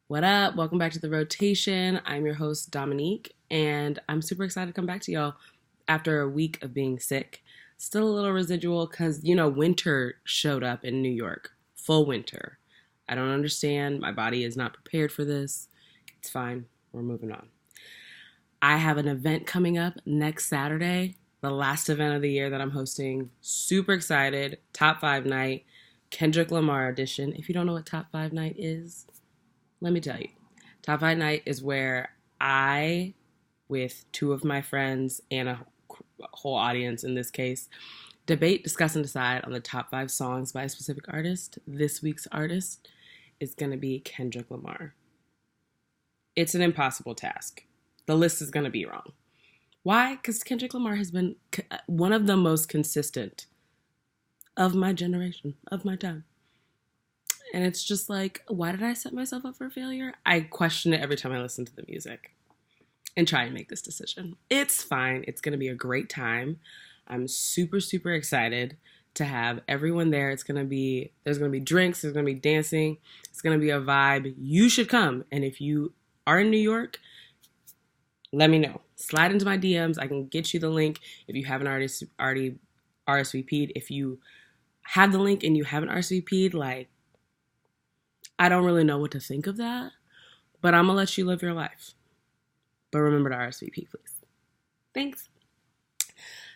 What up? Welcome back to The Rotation. I'm your host, Dominique, and I'm super excited to come back to y'all after a week of being sick. Still a little residual because, winter showed up in New York. Full winter. I don't understand. My body is not prepared for this. It's fine. We're moving on. I have an event coming up next Saturday, the last event of the year that I'm hosting. Super excited. Top 5 night, Kendrick Lamar edition. If you don't know what Top 5 night is, let me tell you. Top 5 night is where I, with two of my friends and a whole audience in this case, debate, discuss, and decide on the top 5 songs by a specific artist. This week's artist is going to be Kendrick Lamar. It's an impossible task. The list is going to be wrong. Why? Because Kendrick Lamar has been one of the most consistent of my generation, of my time. And it's just like, why did I set myself up for failure? I question it every time I listen to the music and try and make this decision. It's fine. It's going to be a great time. I'm super, super excited to have everyone there. There's going to be drinks. There's going to be dancing. It's going to be a vibe. You should come. And if you are in New York, let me know. Slide into my DMs. I can get you the link if you haven't already RSVP'd. If you have the link and you haven't RSVP'd, I don't really know what to think of that, but I'm going to let you live your life. But remember to RSVP, please. Thanks.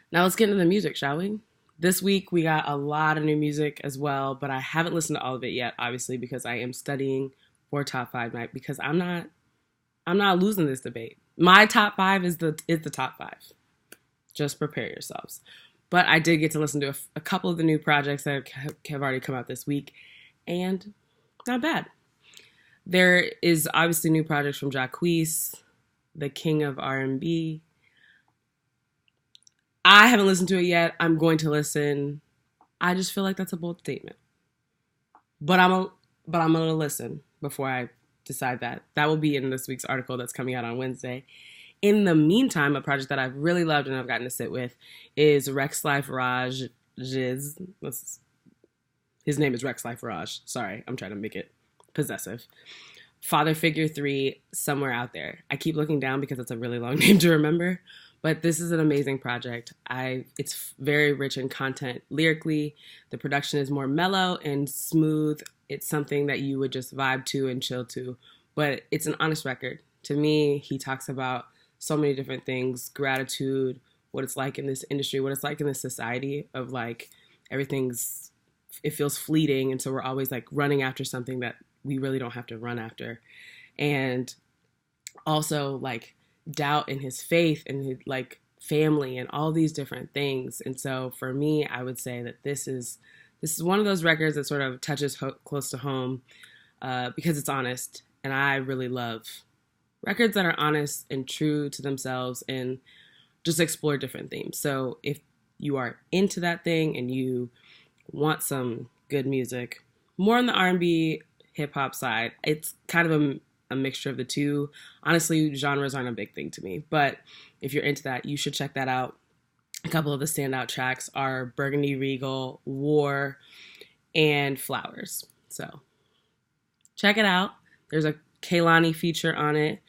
Now let's get into the music, shall we? This week we got a lot of new music as well, but I haven't listened to all of it yet, obviously, because I am studying for Top 5 night, because I'm not losing this debate. My top 5 is the top 5. Just prepare yourselves. But I did get to listen to a couple of the new projects that have already come out this week, and not bad. There is obviously new projects from Jacquees, the king of R&B. I haven't listened to it yet. I'm going to listen. I just feel like that's a bold statement. But I'm going to listen before I decide that. That will be in this week's article that's coming out on Wednesday. In the meantime, a project that I've really loved and I've gotten to sit with is Rex Life Raj Jiz. His name is Rex Life Raj. Sorry, I'm trying to make it possessive. Father Figure 3, Somewhere Out There. I keep looking down because it's a really long name to remember, but this is an amazing project. It's very rich in content lyrically. The production is more mellow and smooth. It's something that you would just vibe to and chill to, but it's an honest record. To me, he talks about so many different things: gratitude, what it's like in this industry, what it's like in this society of it feels fleeting, and so we're always running after something that we really don't have to run after. And also doubt in his faith and his family and all these different things. And so for me, I would say that this is one of those records that sort of touches close to home because it's honest. And I really love records that are honest and true to themselves and just explore different themes. So if you are into that thing and you want some good music, more on the R&B hip hop side, it's kind of a mixture of the two. Honestly, genres aren't a big thing to me, but if you're into that, you should check that out. A couple of the standout tracks are Burgundy Regal, War, and Flowers. So check it out. There's a Kehlani feature on it.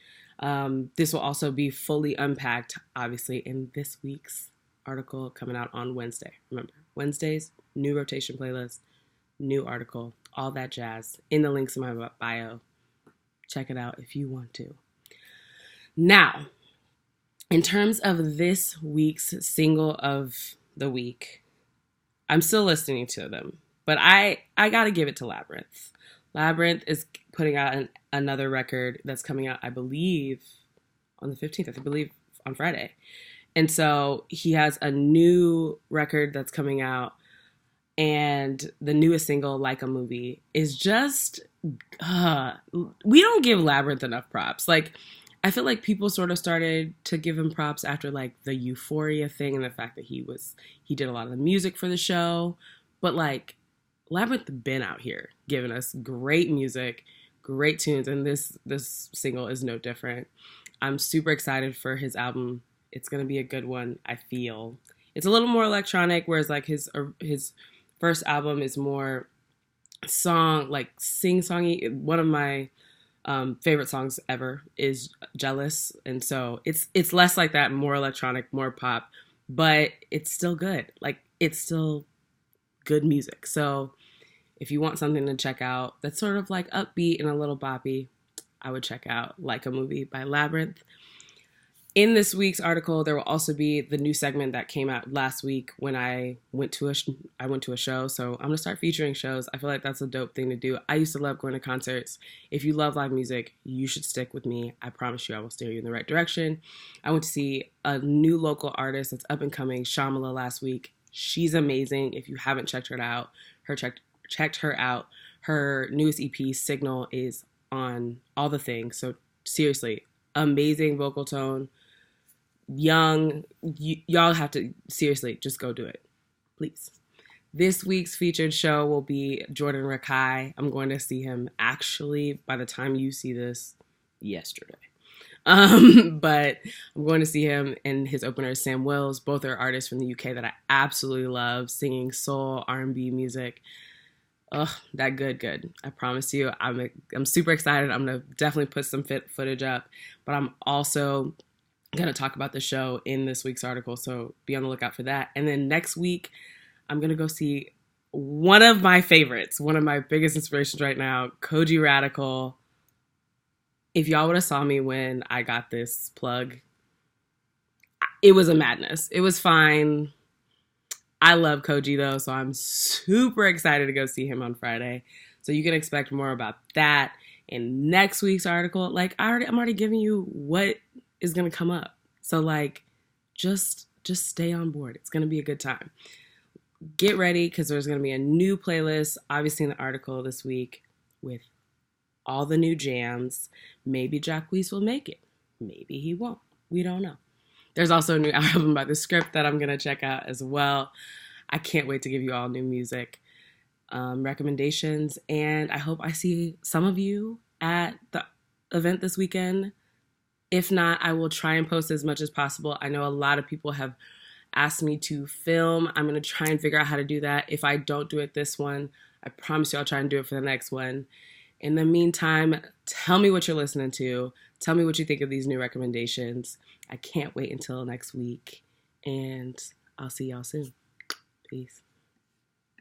This will also be fully unpacked, obviously, in this week's article coming out on Wednesday. Remember, Wednesdays, new rotation playlist, new article, all that jazz in the links in my bio. Check it out if you want to. Now, in terms of this week's single of the week, I'm still listening to them, but I got to give it to Labrinth. Labrinth is putting out another record that's coming out, I believe, on the 15th, I believe on Friday. And so he has a new record that's coming out, and the newest single, Like a Movie, is just, we don't give Labrinth enough props. I feel like people sort of started to give him props after the Euphoria thing and the fact that he did a lot of the music for the show. But Labrinth been out here giving us great music, great tunes, and this single is no different. I'm super excited for his album. It's going to be a good one, I feel. It's a little more electronic, whereas his first album is more sing-songy. One of my Favorite songs ever is Jealous. And so it's less like that, more electronic, more pop, but it's still good. Like, it's still good music. So if you want something to check out that's sort of like upbeat and a little boppy, I would check out Like a Movie by Labyrinth. In this week's article, there will also be the new segment that came out last week when I went to a show. So I'm gonna start featuring shows. I feel like that's a dope thing to do. I used to love going to concerts. If you love live music, you should stick with me. I promise you, I will steer you in the right direction. I went to see a new local artist that's up and coming, Shamala, last week. She's amazing. If you haven't checked her out, checked her out. Her newest EP, Signal, is on all the things. So seriously, amazing vocal tone. Young, y'all have to seriously just go do it, please. This week's featured show will be Jordan Rakei. I'm going to see him actually by the time you see this yesterday. But I'm going to see him and his opener Sam Wills. Both are artists from the UK that I absolutely love, singing soul R&B music. Ugh, that good. I promise you, I'm super excited. I'm gonna definitely put some footage up, but I'm also going to talk about the show in this week's article, so be on the lookout for that. And then next week, I'm going to go see one of my favorites, one of my biggest inspirations right now, Kojey Radical. If y'all would have saw me when I got this plug, it was a madness. It was fine. I love Kojey though, so I'm super excited to go see him on Friday. So you can expect more about that in next week's article. Like, I'm already giving you what is going to come up. So like, just stay on board. It's going to be a good time. Get ready, because there's going to be a new playlist, obviously, in the article this week with all the new jams. Maybe Jacquees will make it. Maybe he won't. We don't know. There's also a new album by The Script that I'm going to check out as well. I can't wait to give you all new music recommendations. And I hope I see some of you at the event this weekend. If not, I will try and post as much as possible. I know a lot of people have asked me to film. I'm going to try and figure out how to do that. If I don't do it this one, I promise you I'll try and do it for the next one. In the meantime, tell me what you're listening to. Tell me what you think of these new recommendations. I can't wait until next week. And I'll see y'all soon. Peace.